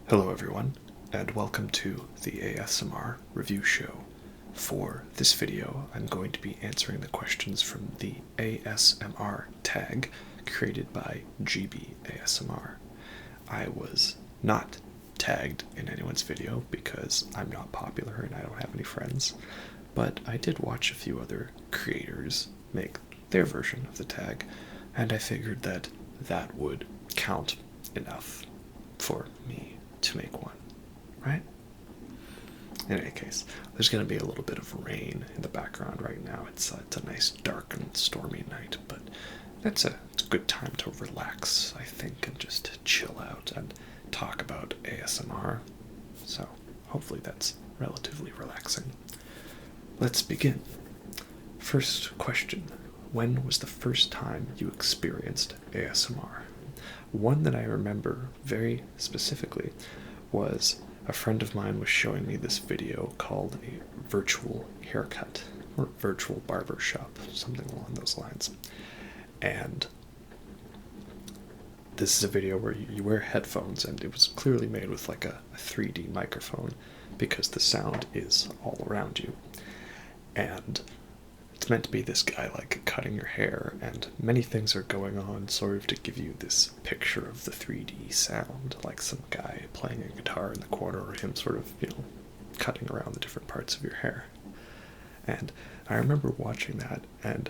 Hello everyone, and welcome to the ASMR review show. For this video, I'm going to be answering the questions from the ASMR tag created by Gibi ASMR. I was not tagged in anyone's video because I'm not popular and I don't have any friends, but I did watch a few other creators make their version of the tag, and I figured that that would count enough for me to make one, right? In any case, there's going to be a little bit of rain in the background right now. It's a nice dark and stormy night, but it's a good time to relax, I think, and just chill out and talk about ASMR. So hopefully that's relatively relaxing. Let's begin. First question. When was the first time you experienced ASMR? One that I remember very specifically was a friend of mine was showing me this video called a virtual haircut or virtual barber shop, something along those lines. And this is a video where you wear headphones, and it was clearly made with like a 3D microphone because the sound is all around you. And it's meant to be this guy like cutting your hair, and many things are going on sort of to give you this picture of the 3D sound, like some guy playing a guitar in the corner, or him sort of, cutting around the different parts of your hair. And I remember watching that, and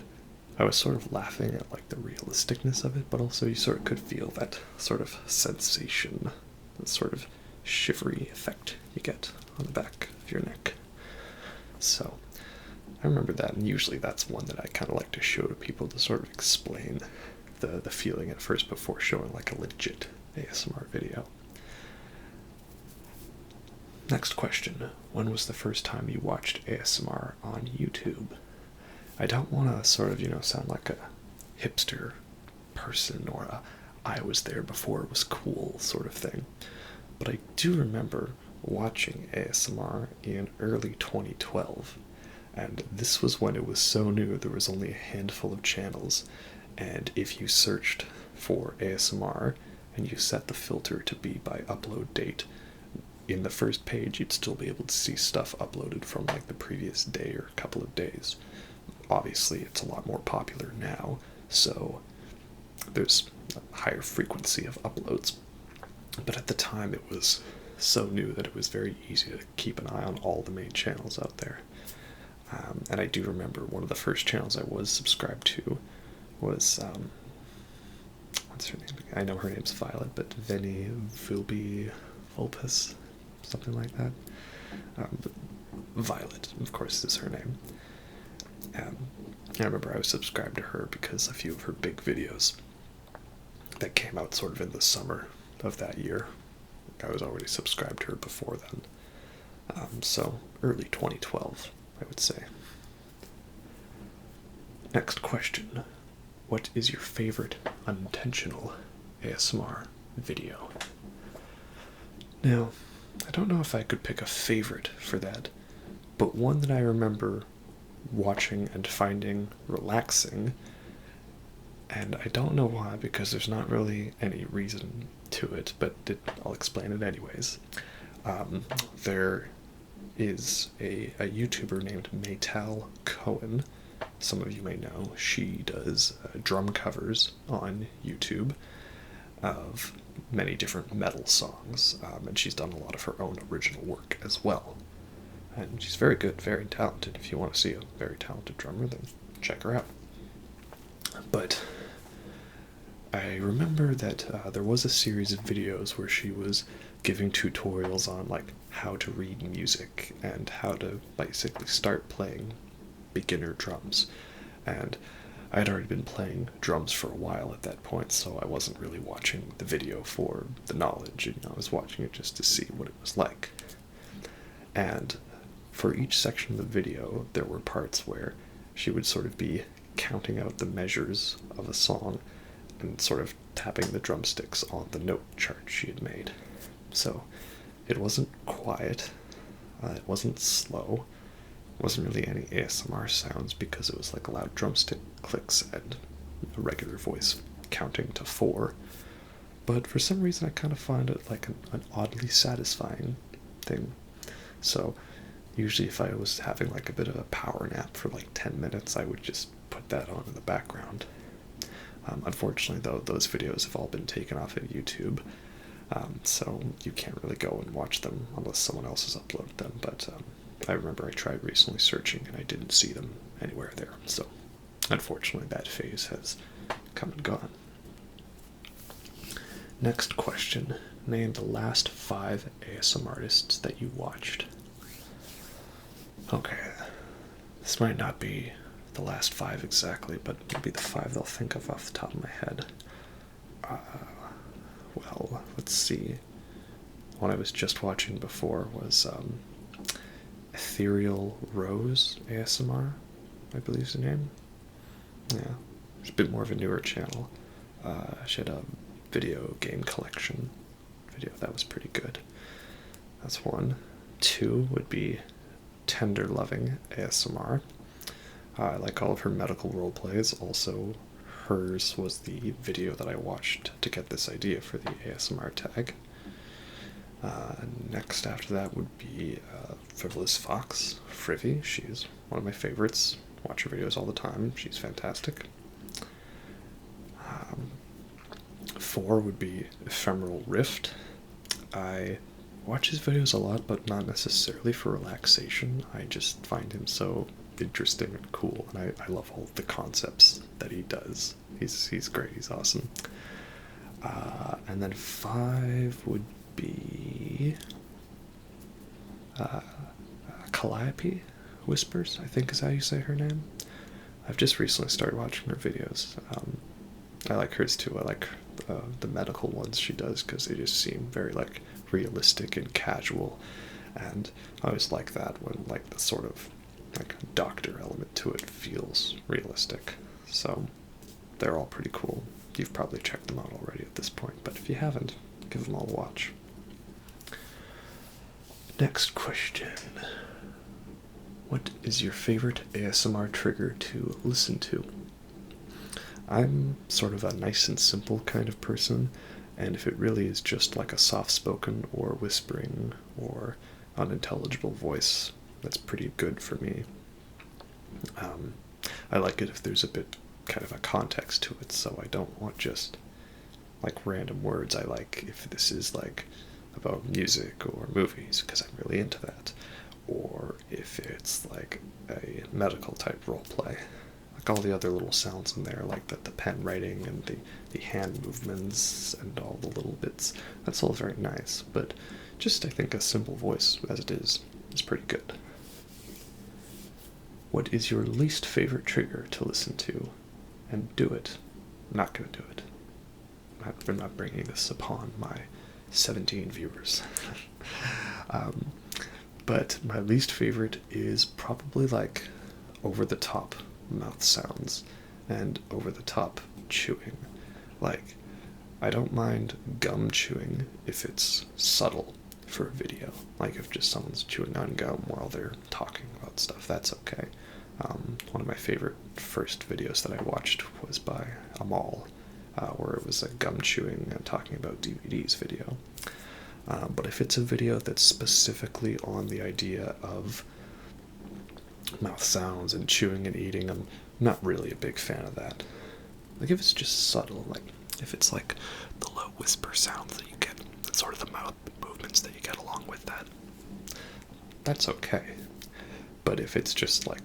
I was sort of laughing at like the realisticness of it, but also you sort of could feel that sort of sensation, the sort of shivery effect you get on the back of your neck. So I remember that, and usually that's one that I kind of like to show to people to sort of explain the feeling at first before showing like a legit ASMR video. Next question. When was the first time you watched ASMR on YouTube? I don't want to sort of, sound like a hipster person or a I was there before it was cool sort of thing, but I do remember watching ASMR in early 2012. And this was when it was so new, there was only a handful of channels, and if you searched for ASMR and you set the filter to be by upload date, in the first page you'd still be able to see stuff uploaded from like the previous day or couple of days. Obviously it's a lot more popular now, so there's a higher frequency of uploads, but at the time it was so new that it was very easy to keep an eye on all the main channels out there. And I do remember one of the first channels I was subscribed to was, what's her name? I know her name's Violet, but Veni Vilbi Vulpus, something like that. But Violet, of course, is her name. I remember I was subscribed to her because a few of her big videos that came out sort of in the summer of that year, I was already subscribed to her before then. So early 2012. I would say. Next question. What is your favorite unintentional ASMR video? Now, I don't know if I could pick a favorite for that, but one that I remember watching and finding relaxing, and I don't know why because there's not really any reason to it, but I'll explain it anyways. There is a YouTuber named Maytal Cohen. Some of you may know. She does drum covers on YouTube of many different metal songs, and she's done a lot of her own original work as well. And she's very good, very talented. If you want to see a very talented drummer, then check her out. But I remember that there was a series of videos where she was giving tutorials on like how to read music and how to basically start playing beginner drums. And I had already been playing drums for a while at that point, so I wasn't really watching the video for the knowledge, I was watching it just to see what it was like. And for each section of the video, there were parts where she would sort of be counting out the measures of a song and sort of tapping the drumsticks on the note chart she had made. So it wasn't quiet, it wasn't slow, it wasn't really any ASMR sounds because it was like loud drumstick clicks and a regular voice counting to 4. but for some reason I kind of find it like an oddly satisfying thing. So usually if I was having like a bit of a power nap for like 10 minutes, I would just put that on in the background. Unfortunately, though, those videos have all been taken off of YouTube, so you can't really go and watch them unless someone else has uploaded them. But I remember I tried recently searching and I didn't see them anywhere there. So unfortunately, that phase has come and gone. Next question. Name the last 5 ASMR artists that you watched. Okay, this might not be the last 5 exactly, but maybe the 5 they'll think of off the top of my head. Well, let's see. One I was just watching before was Ethereal Rose ASMR, I believe is the name. Yeah, it's a bit more of a newer channel. She had a video game collection video that was pretty good. That's 1. 2 would be Tender Loving ASMR. I like all of her medical role plays. Also, hers was the video that I watched to get this idea for the ASMR tag. Next after that would be Frivolous Fox, Frivy. She's one of my favorites. Watch her videos all the time. She's fantastic. 4 would be Ephemeral Rift. I watch his videos a lot, but not necessarily for relaxation. I just find him so interesting and cool, and I love all the concepts that he does. He's great. He's awesome. And then 5 would be Calliope Whispers, I think is how you say her name. I've just recently started watching her videos. I like hers too. I like the medical ones she does because they just seem very like realistic and casual, and I always like that when like the sort of like doctor element to it feels realistic. So they're all pretty cool. You've probably checked them out already at this point, but if you haven't, give them all a watch. Next question. What is your favorite ASMR trigger to listen to? I'm sort of a nice and simple kind of person, and if it really is just like a soft-spoken or whispering or unintelligible voice, that's pretty good for me. I like it if there's a bit kind of a context to it, so I don't want just like random words. I like if this is like about music or movies, because I'm really into that, or if it's like a medical type role play. Like all the other little sounds in there, like the pen writing and the hand movements and all the little bits, that's all very nice, but just I think a simple voice as it is pretty good. What is your least favorite trigger to listen to? And do it. I'm not going to do it. I'm not bringing this upon my 17 viewers. But my least favorite is probably like over-the-top mouth sounds and over-the-top chewing. Like, I don't mind gum chewing if it's subtle for a video. Like if just someone's chewing on gum while they're talking about stuff, that's okay. One of my favorite first videos that I watched was by Amal, where it was a gum chewing and talking about DVDs video. But if it's a video that's specifically on the idea of mouth sounds and chewing and eating, I'm not really a big fan of that. Like if it's just subtle, like if it's like the low whisper sounds that you get, and sort of the mouth movements that you get along with that, that's okay. But if it's just like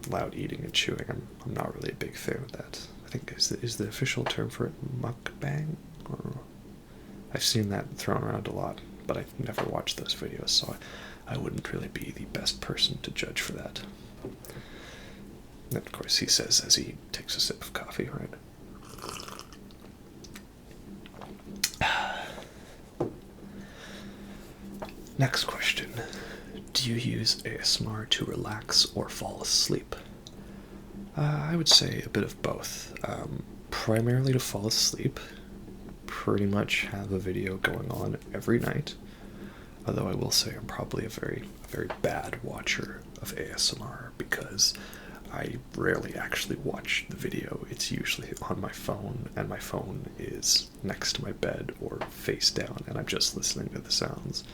loud eating and chewing, I'm not really a big fan of that. I think is the official term for it mukbang? Or I've seen that thrown around a lot, but I've never watched those videos, so I wouldn't really be the best person to judge for that. And of course he says as he takes a sip of coffee, right? Next question. Do you use ASMR to relax or fall asleep? I would say a bit of both. Primarily to fall asleep. Pretty much have a video going on every night. Although I will say I'm probably a very bad watcher of ASMR because I rarely actually watch the video. It's usually on my phone, and my phone is next to my bed or face down, and I'm just listening to the sounds.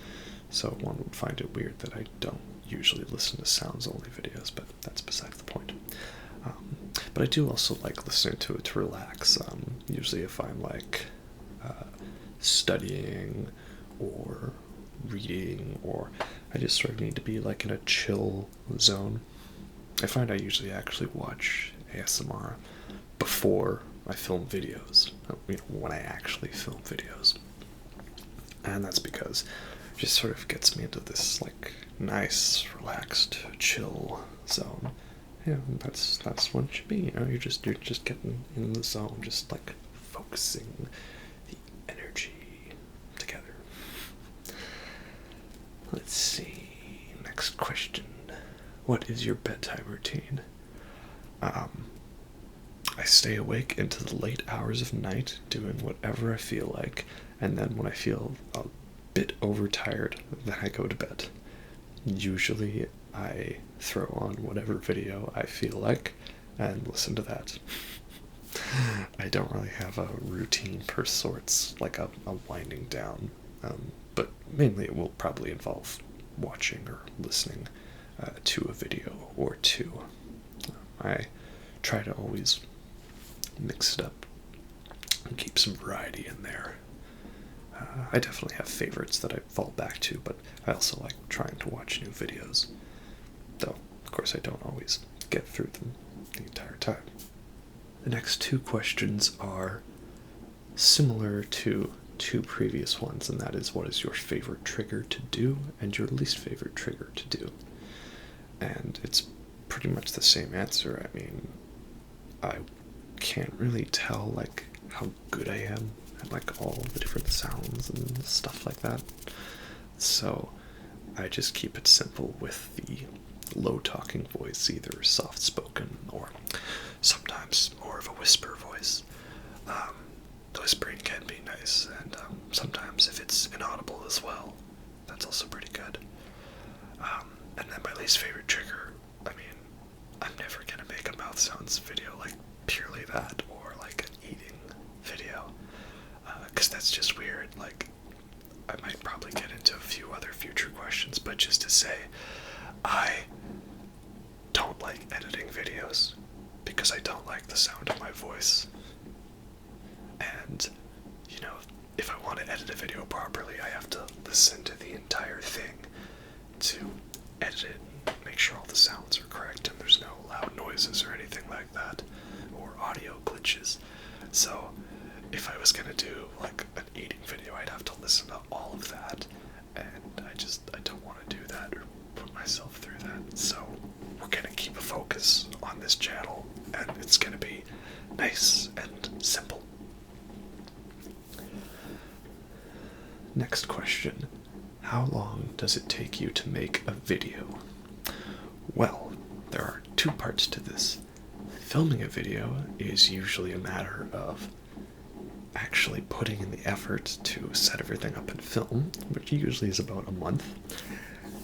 So one would find it weird that I don't usually listen to sounds-only videos, but that's beside the point. But I do also like listening to it to relax. Usually if I'm like studying or reading, or I just sort of need to be like in a chill zone, I find I usually actually watch ASMR before I film videos, when I actually film videos. And that's because it just sort of gets me into this like nice, relaxed, chill zone. Yeah, that's what it should be. You're just getting in the zone, just like focusing the energy together. Let's see. Next question. What is your bedtime routine? I stay awake into the late hours of night doing whatever I feel like, and then when I feel a bit overtired, then I go to bed. Usually I throw on whatever video I feel like and listen to that. I don't really have a routine per sorts, like a winding down, but mainly it will probably involve watching or listening to a video or two. I try to always mix it up and keep some variety in there. I definitely have favorites that I fall back to, but I also like trying to watch new videos. Though, of course, I don't always get through them the entire time. The next two questions are similar to two previous ones, and that is, what is your favorite trigger to do and your least favorite trigger to do? And it's pretty much the same answer. I mean, I can't really tell like how good I am at like all the different sounds and stuff like that. So I just keep it simple with the low talking voice, either soft spoken or sometimes more of a whisper voice. The whispering can be nice, and sometimes if it's inaudible as well, that's also pretty good. And then my least favorite trigger, I mean, I'm never gonna make a mouth sounds video like purely that, or like an eating video, because that's just weird. Like, I might probably get into a few other future questions, but just to say, I don't like editing videos because I don't like the sound of my voice. And, you know, if I want to edit a video properly, I have to listen to the entire thing to edit it and make sure all the sounds are correct and there's no loud noises or anything like that, or audio glitches. So if I was gonna do like an eating video, I'd have to listen to all of that, and I don't want to do that or put myself through that. So we're gonna keep a focus on this channel, and it's gonna be nice and simple. Next question. How long does it take you to make a video? Well, there are two parts to this. Filming a video is usually a matter of actually putting in the effort to set everything up in film, which usually is about a month.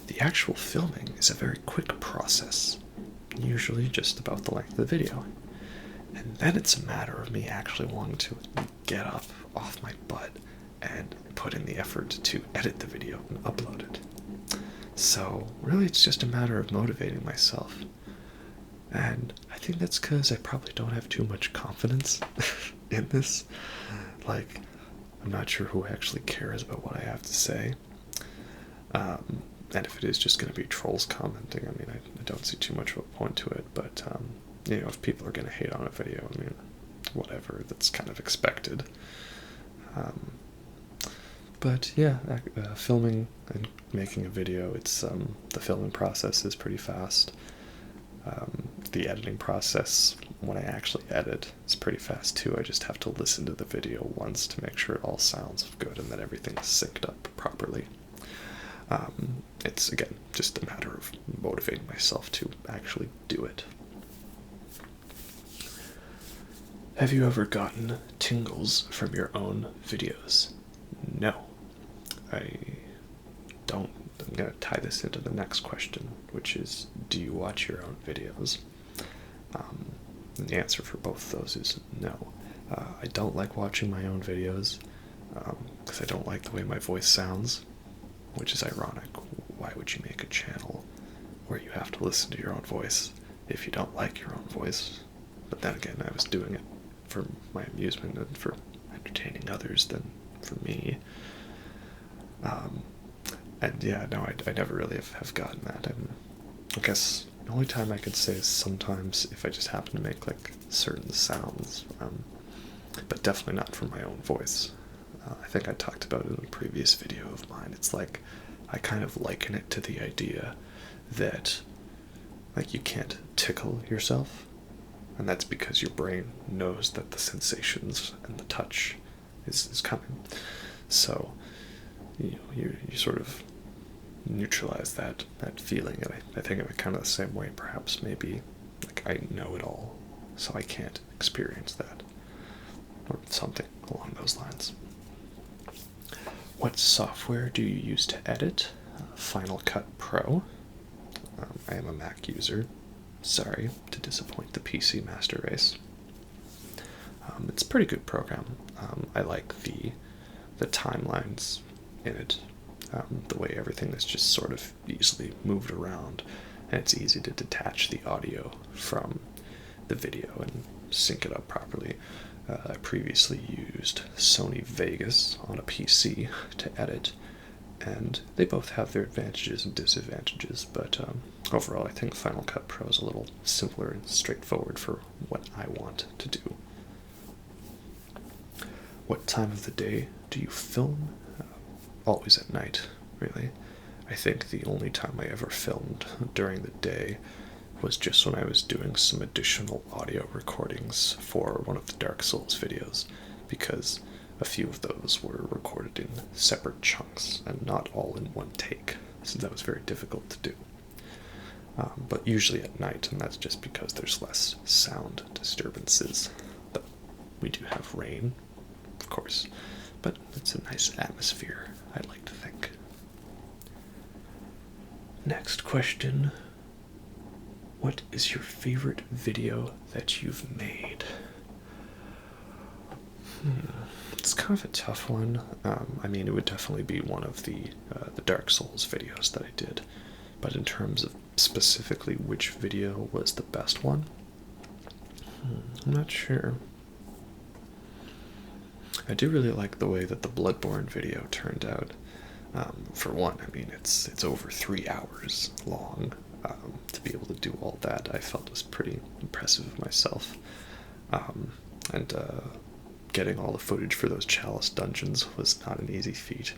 The actual filming is a very quick process, usually just about the length of the video. And then it's a matter of me actually wanting to get up off my butt and put in the effort to edit the video and upload it. So really it's just a matter of motivating myself. And I think that's because I probably don't have too much confidence in this. Like, I'm not sure who actually cares about what I have to say. And if it is just going to be trolls commenting, I mean, I don't see too much of a point to it. But, you know, if people are going to hate on a video, I mean, whatever, that's kind of expected. But yeah, filming and making a video, it's the filming process is pretty fast. The editing process, when I actually edit, is pretty fast too. I just have to listen to the video once to make sure it all sounds good and that everything's synced up properly. It's, again, just a matter of motivating myself to actually do it. Have you ever gotten tingles from your own videos? No. I don't. I'm going to tie this into the next question, which is, do you watch your own videos? And the answer for both of those is no. I don't like watching my own videos because I don't like the way my voice sounds, which is ironic. Why would you make a channel where you have to listen to your own voice if you don't like your own voice? But then again, I was doing it for my amusement and for entertaining others than for me. And yeah, no, I never really have gotten that. I guess the only time I could say is sometimes if I just happen to make like certain sounds, but definitely not from my own voice. I think I talked about it in a previous video of mine. It's like I kind of liken it to the idea that like you can't tickle yourself, and that's because your brain knows that the sensations and the touch is coming. So you sort of neutralize that feeling, and I think of it kind of the same way. Perhaps maybe like I know it all, so I can't experience that, or something along those lines. What software do you use to edit? Final Cut Pro. I am a Mac user. Sorry to disappoint the PC master race. It's a pretty good program. I like the timelines in it, the way everything is just sort of easily moved around, and it's easy to detach the audio from the video and sync it up properly. I previously used Sony Vegas on a PC to edit, and they both have their advantages and disadvantages, but overall I think Final Cut Pro is a little simpler and straightforward for what I want to do. What time of the day do you film? Always at night, really. I think the only time I ever filmed during the day was just when I was doing some additional audio recordings for one of the Dark Souls videos, because a few of those were recorded in separate chunks and not all in one take, so that was very difficult to do. But usually at night, and that's just because there's less sound disturbances. But we do have rain, of course, but it's a nice atmosphere, I'd like to think. Next question. What is your favorite video that you've made? It's kind of a tough one. I mean, it would definitely be one of the Dark Souls videos that I did. But in terms of specifically which video was the best one, I'm not sure. I do really like the way that the Bloodborne video turned out. For one, I mean, it's over 3 hours long. To be able to do all that, I felt was pretty impressive of myself. And getting all the footage for those Chalice dungeons was not an easy feat.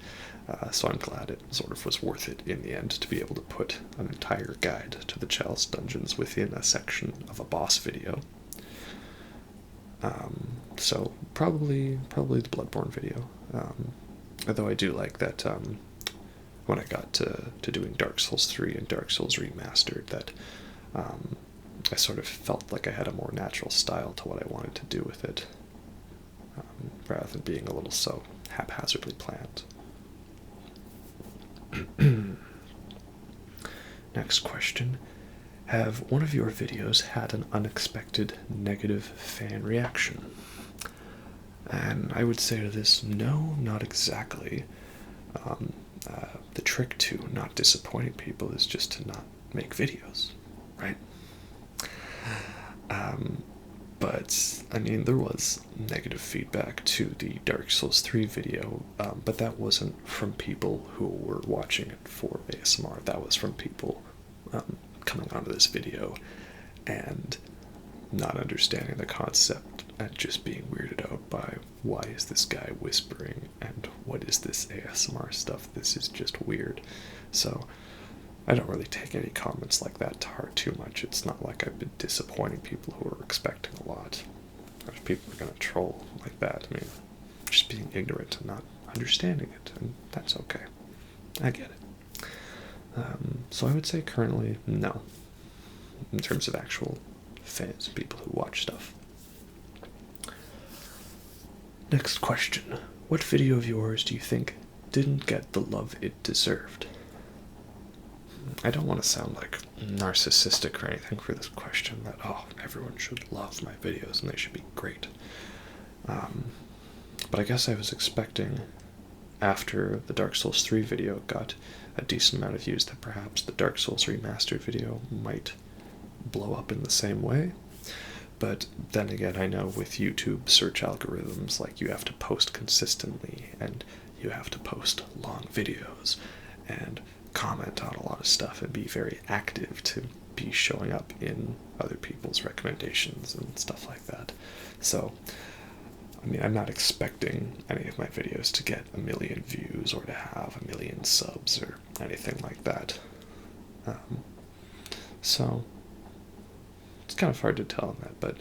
So I'm glad it sort of was worth it in the end to be able to put an entire guide to the Chalice dungeons within a section of a boss video. So probably the Bloodborne video. Although I do like that when I got to doing Dark Souls 3 and Dark Souls Remastered, that I sort of felt like I had a more natural style to what I wanted to do with it, rather than being a little so haphazardly planned. Next question. Have one of your videos had an unexpected negative fan reaction? And I would say to this, no, not exactly. The trick to not disappointing people is just to not make videos, right? But, I mean, there was negative feedback to the Dark Souls 3 video, but that wasn't from people who were watching it for ASMR. That was from people coming onto this video and not understanding the concept and just being weirded out by, why is this guy whispering and what is this ASMR stuff? This is just weird. So I don't really take any comments like that to heart too much. It's not like I've been disappointing people who are expecting a lot. If people are going to troll like that, I mean, just being ignorant and not understanding it, and that's okay. I get it. So I would say currently, no, in terms of actual fans, people who watch stuff. Next question. What video of yours do you think didn't get the love it deserved? I don't want to sound like narcissistic or anything for this question that, oh, everyone should love my videos and they should be great. But I guess I was expecting, after the Dark Souls 3 video got a decent amount of views, that perhaps the Dark Souls Remastered video might blow up in the same way. But then again, I know with YouTube search algorithms, like, you have to post consistently, and you have to post long videos, and comment on a lot of stuff, and be very active to be showing up in other people's recommendations and stuff like that. So, I mean, I'm not expecting any of my videos to get 1 million views or to have 1 million subs or anything like that. So, it's kind of hard to tell on that, but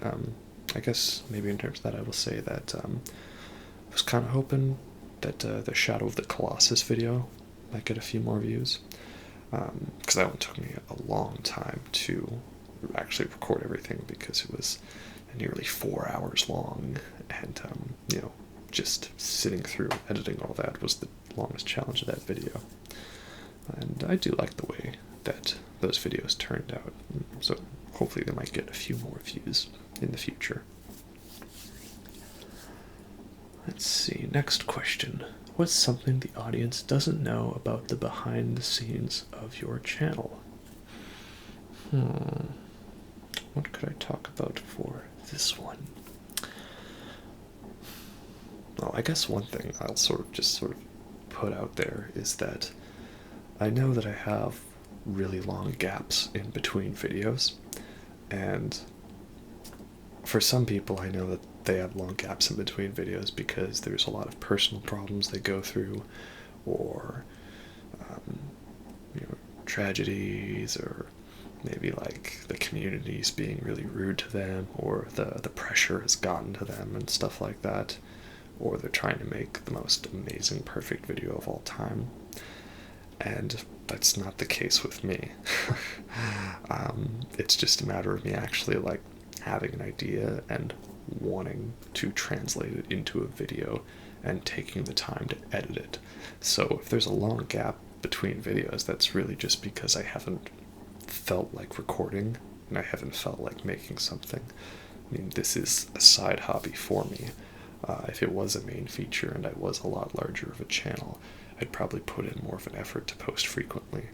I guess maybe in terms of that, I will say that I was kind of hoping that the Shadow of the Colossus video might get a few more views, because that one took me a long time to actually record everything, because it was nearly 4 hours long, and just sitting through editing all that was the longest challenge of that video. And I do like the way that those videos turned out, so hopefully they might get a few more views in the future. Let's see, next question. What's something the audience doesn't know about the behind the scenes of your channel? What could I talk about for this one? Well, I guess one thing I'll sort of put out there is that I know that I have really long gaps in between videos, and for some people I know that they have long gaps in between videos because there's a lot of personal problems they go through, or tragedies, or maybe like the community's being really rude to them, or the pressure has gotten to them and stuff like that, or they're trying to make the most amazing perfect video of all time. And that's not the case with me. It's just a matter of me actually like having an idea and wanting to translate it into a video and taking the time to edit it. So if there's a long gap between videos, that's really just because I haven't felt like recording, and I haven't felt like making something. I mean, this is a side hobby for me. If it was a main feature and I was a lot larger of a channel, I'd probably put in more of an effort to post frequently.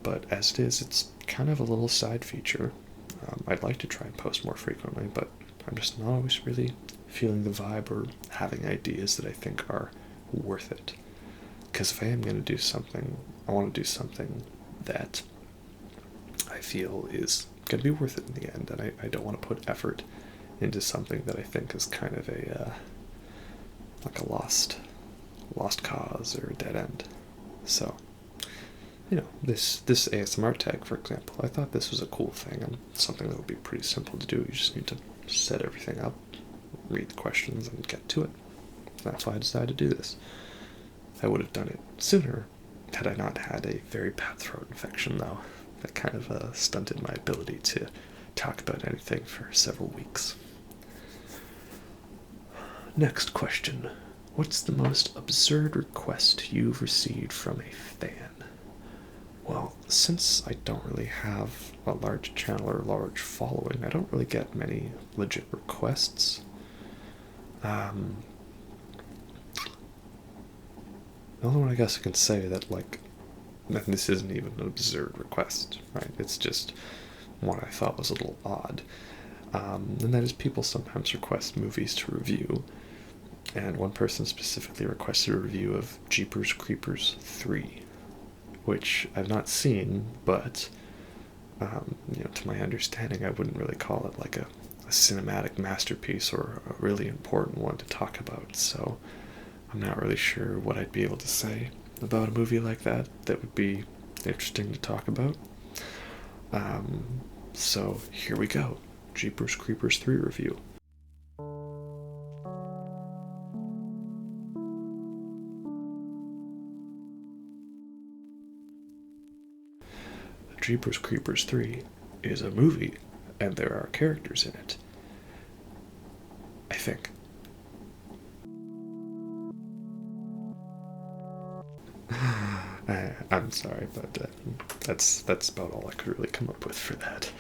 But as it is, it's kind of a little side feature. I'd like to try and post more frequently, but I'm just not always really feeling the vibe or having ideas that I think are worth it. Because if I am going to do something, I want to do something that I feel is going to be worth it in the end, and I don't want to put effort into something that I think is kind of like a lost cause or a dead end. So, this ASMR tag, for example, I thought this was a cool thing and something that would be pretty simple to do. You just need to set everything up, read the questions, and get to it. That's why I decided to do this. I would have done it sooner had I not had a very bad throat infection, though. That kind of stunted my ability to talk about anything for several weeks. Next question. What's the most absurd request you've received from a fan? Well, since I don't really have a large channel or large following, I don't really get many legit requests. The only one I guess I can say that, like, and this isn't even an absurd request, right? It's just one I thought was a little odd. And that is, people sometimes request movies to review. And one person specifically requested a review of Jeepers Creepers 3, which I've not seen, but to my understanding, I wouldn't really call it like a cinematic masterpiece or a really important one to talk about. So I'm not really sure what I'd be able to say about a movie like that would be interesting to talk about. So here we go. Jeepers Creepers 3 review. Jeepers Creepers 3 is a movie, and there are characters in it. I think. I'm sorry, but that's about all I could really come up with for that.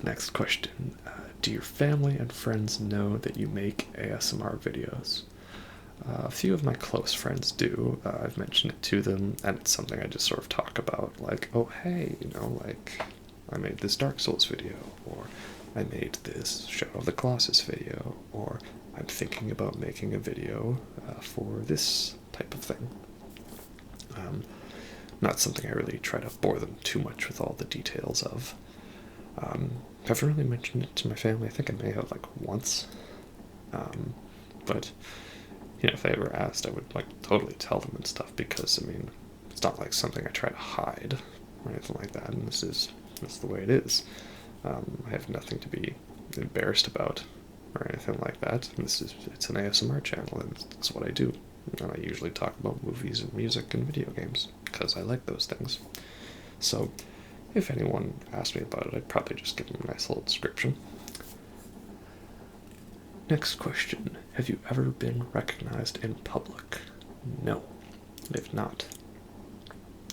Next question. Do your family and friends know that you make ASMR videos? A few of my close friends do. I've mentioned it to them, and it's something I just sort of talk about, like, oh hey, like, I made this Dark Souls video, or I made this Shadow of the Colossus video, or I'm thinking about making a video for this type of thing. Not something I really try to bore them too much with all the details of. I haven't really mentioned it to my family. I think I may have, like, once. But, if they ever asked, I would, like, totally tell them and stuff, because, I mean, it's not like something I try to hide or anything like that, and this is the way it is. I have nothing to be embarrassed about or anything like that. It's an ASMR channel, and it's what I do. And I usually talk about movies and music and video games, because I like those things. So, if anyone asked me about it, I'd probably just give them a nice little description. Next question. Have you ever been recognized in public? No, I've not.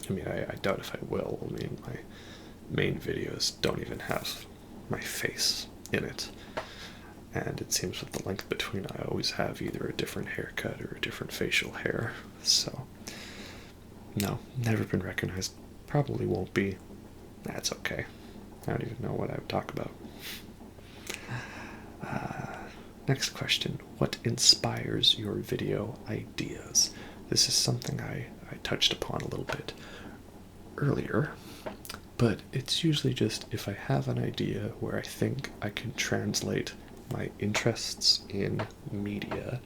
I mean, I doubt if I will. I mean, my main videos don't even have my face in it. And it seems with the length between, I always have either a different haircut or a different facial hair. So, no, never been recognized. Probably won't be. That's okay. I don't even know what I would talk about. Next question. What inspires your video ideas? This is something I touched upon a little bit earlier, but it's usually just if I have an idea where I think I can translate my interests in media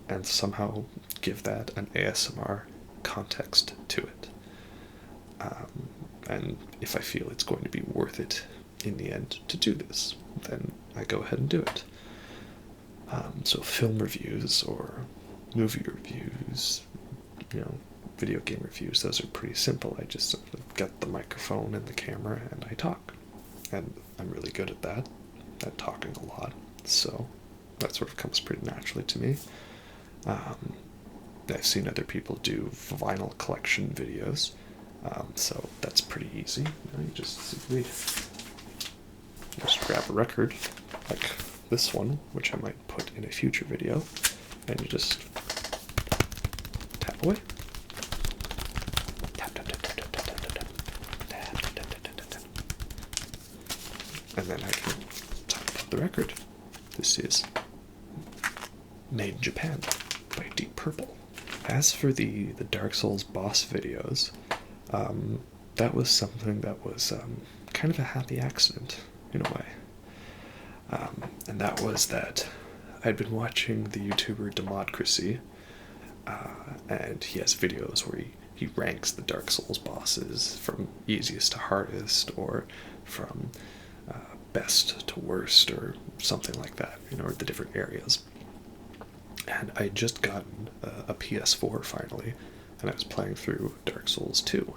and somehow give that an ASMR context to it. And if I feel it's going to be worth it in the end to do this, then I go ahead and do it. So film reviews or movie reviews, video game reviews, those are pretty simple. I just get the microphone and the camera and I talk. And I'm really good at that, at talking a lot. So that sort of comes pretty naturally to me. I've seen other people do vinyl collection videos, so that's pretty easy. You just simply grab a record like this one, which I might put in a future video, and you just tap away. Tap, tap, tap, tap, tap, tap, tap, tap, tap, tap, tap, tap, tap, tap. And then I can talk about the record. This is Made in Japan by Deep Purple. As for the Dark Souls boss videos, that was something that was kind of a happy accident, in a way. And that was that I'd been watching the YouTuber Democracy, and he has videos where he ranks the Dark Souls bosses from easiest to hardest, or from best to worst, or something like that, or the different areas. And I had just gotten a PS4 finally, and I was playing through Dark Souls 2.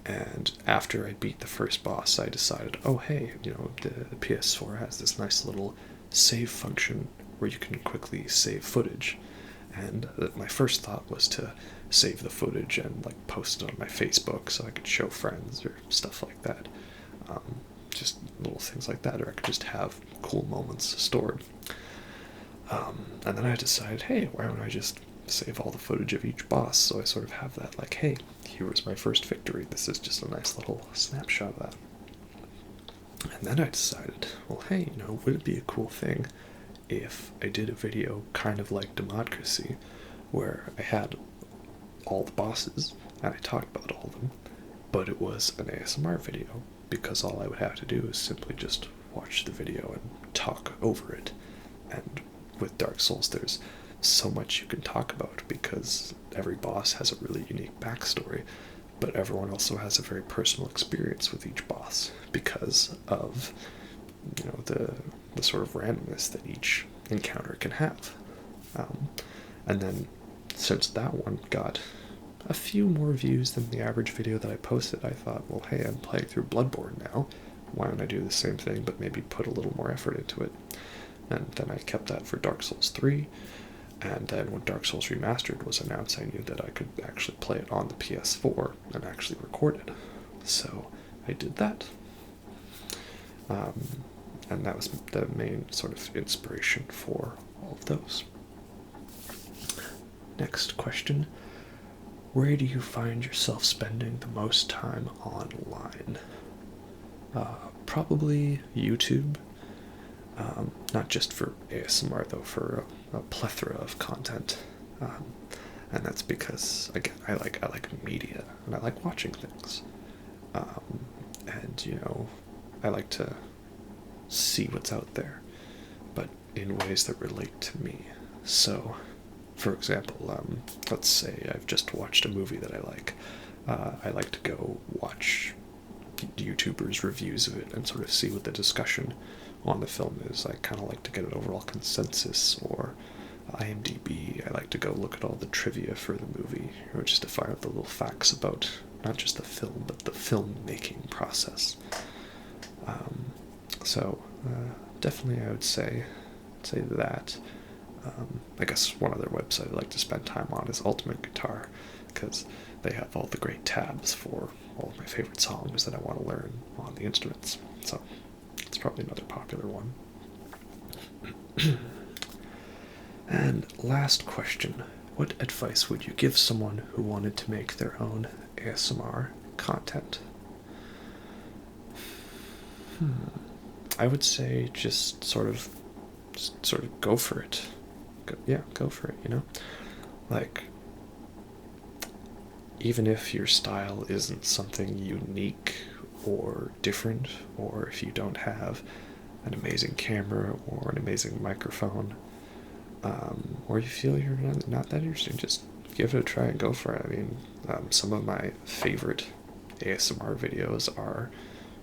And after I beat the first boss, I decided, oh hey, the PS4 has this nice little save function where you can quickly save footage. And my first thought was to save the footage and post it on my Facebook so I could show friends or stuff like that. Just little things like that, or I could just have cool moments stored. And then I decided, hey, why don't I just save all the footage of each boss, so I sort of have that, hey, here was my first victory, this is just a nice little snapshot of that. And then I decided, well, hey, would it be a cool thing if I did a video kind of like Democracy, where I had all the bosses, and I talked about all of them, but it was an ASMR video, because all I would have to do is simply just watch the video and talk over it. And with Dark Souls, there's so much you can talk about, because every boss has a really unique backstory, but everyone also has a very personal experience with each boss because of the sort of randomness that each encounter can have. And then since that one got a few more views than the average video that I posted, I thought, well, hey, I'm playing through Bloodborne now, why don't I do the same thing but maybe put a little more effort into it? And then I kept that for Dark Souls 3. And then when Dark Souls Remastered was announced, I knew that I could actually play it on the PS4 and actually record it. So I did that. And that was the main sort of inspiration for all of those. Next question. Where do you find yourself spending the most time online? Probably YouTube. Not just for ASMR, though, for a plethora of content. And that's because, again, I like media, and I like watching things. And, you know, I like to see what's out there, but in ways that relate to me. So, for example, let's say I've just watched a movie that I like. I like to go watch YouTubers' reviews of it and sort of see what the discussion on the film is. I kind of like to get an overall consensus, or IMDb. I like to go look at all the trivia for the movie, or just to find out the little facts about not just the film, but the filmmaking process. So definitely I would say that. I guess one other website I like to spend time on is Ultimate Guitar, because they have all the great tabs for all of my favorite songs that I want to learn on the instruments. So it's probably another popular one. And last question. What advice would you give someone who wanted to make their own ASMR content? I would say just sort of go for it. Go for it, you know? Like, even if your style isn't something unique or different, or if you don't have an amazing camera or an amazing microphone, or you feel you're not that interesting, just give it a try and go for it. I mean, some of my favorite ASMR videos are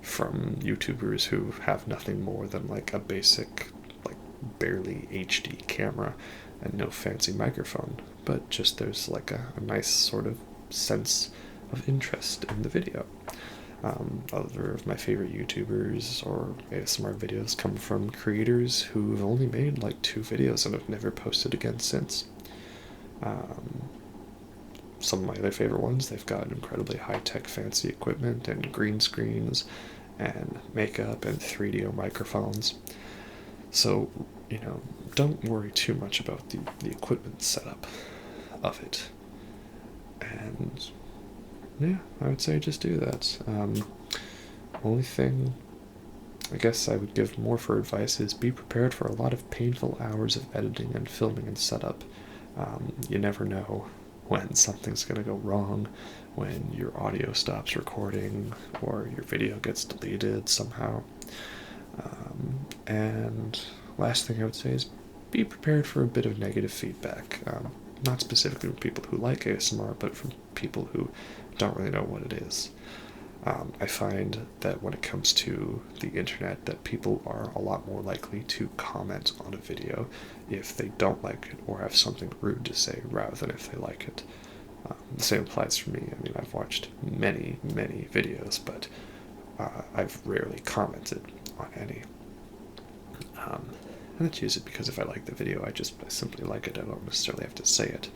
from YouTubers who have nothing more than like a basic, like barely HD camera and no fancy microphone, but just there's like a nice sort of sense of interest in the video. Other of my favorite YouTubers or ASMR videos come from creators who've only made like 2 videos and have never posted again since. Some of my other favorite ones, they've got incredibly high-tech fancy equipment and green screens and makeup and 3D microphones. So, you know, don't worry too much about the equipment setup of it. And yeah, I would say just do that. Only thing I guess I would give more for advice is be prepared for a lot of painful hours of editing and filming and setup. You never know when something's going to go wrong, when your audio stops recording or your video gets deleted somehow. And last thing I would say is be prepared for a bit of negative feedback. Not specifically from people who like ASMR, but from people who don't really know what it is. I find that when it comes to the internet, that people are a lot more likely to comment on a video if they don't like it or have something rude to say rather than if they like it. The same applies for me. I mean, I've watched many, many videos, but I've rarely commented on any. And that's usually because if I like the video, I simply like it. I don't necessarily have to say it.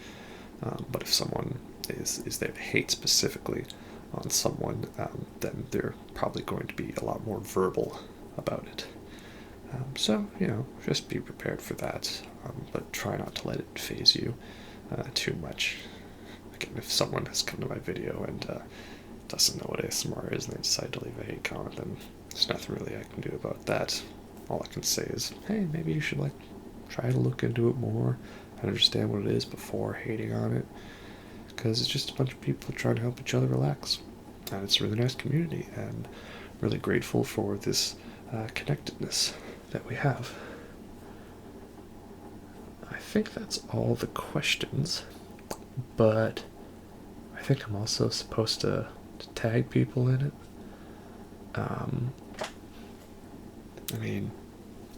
But if someone is there to hate specifically on someone, then they're probably going to be a lot more verbal about it. So, you know, just be prepared for that, but try not to let it faze you too much. Again, if someone has come to my video and doesn't know what ASMR is and they decide to leave a hate comment, then there's nothing really I can do about that. All I can say is, hey, maybe you should try to look into it more and understand what it is before hating on it, because it's just a bunch of people trying to help each other relax, and it's a really nice community, and really grateful for this connectedness that we have. I think that's all the questions, but I think I'm also supposed to tag people in it. I mean,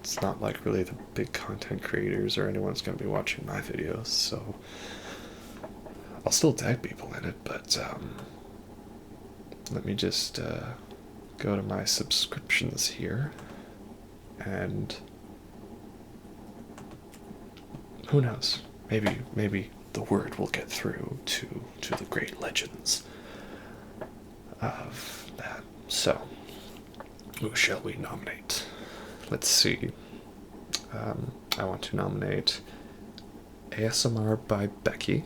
it's not like really the big content creators or anyone's going to be watching my videos, so I'll still tag people in it, but let me just go to my subscriptions here, and who knows? maybe the word will get through to the great legends of that. So, who shall we nominate? Let's see. I want to nominate ASMR by Becky.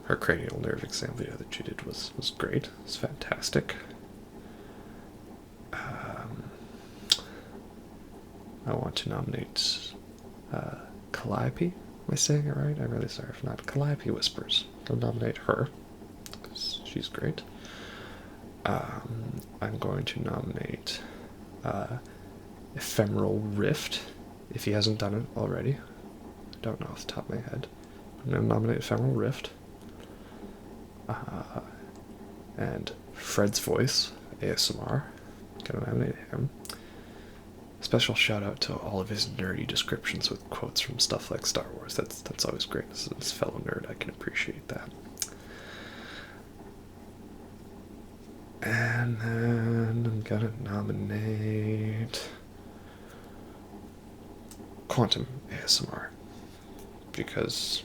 Her cranial nerve exam video that she did was great. It was fantastic. I want to nominate Calliope. Am I saying it right? I'm really sorry if not. Calliope Whispers. I'll nominate her because she's great. I'm going to nominate Ephemeral Rift, if he hasn't done it already. I don't know off the top of my head. I'm going to nominate Ephemeral Rift. And Fred's Voice, ASMR. Going to nominate him. Special shout out to all of his nerdy descriptions with quotes from stuff like Star Wars. That's always great. As a fellow nerd, I can appreciate that. And then I'm gonna nominate Quantum ASMR because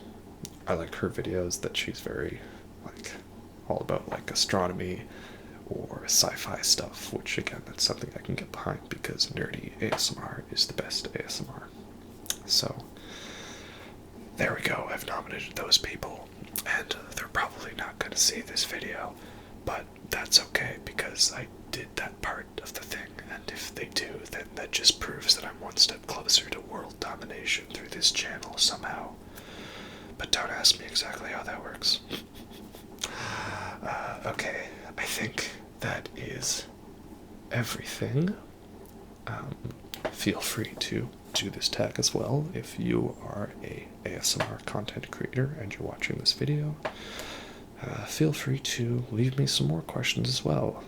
I like her videos that she's very like all about like astronomy or sci-fi stuff, which again that's something I can get behind because nerdy ASMR is the best ASMR. So there we go. I've nominated those people, and they're probably not going to see this video, but that's okay because I did that part of the thing, and if they do, then that just proves that I'm one step closer to world domination through this channel somehow. But don't ask me exactly how that works. Okay, I think that is everything. Feel free to do this tag as well if you are a ASMR content creator and you're watching this video. Feel free to leave me some more questions as well.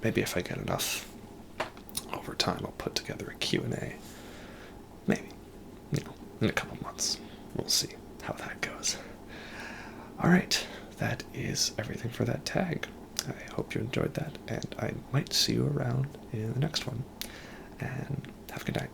Maybe if I get enough over time, I'll put together a Q&A. Maybe, in a couple months. We'll see how that goes. Alright, that is everything for that tag. I hope you enjoyed that, and I might see you around in the next one. And have a good night.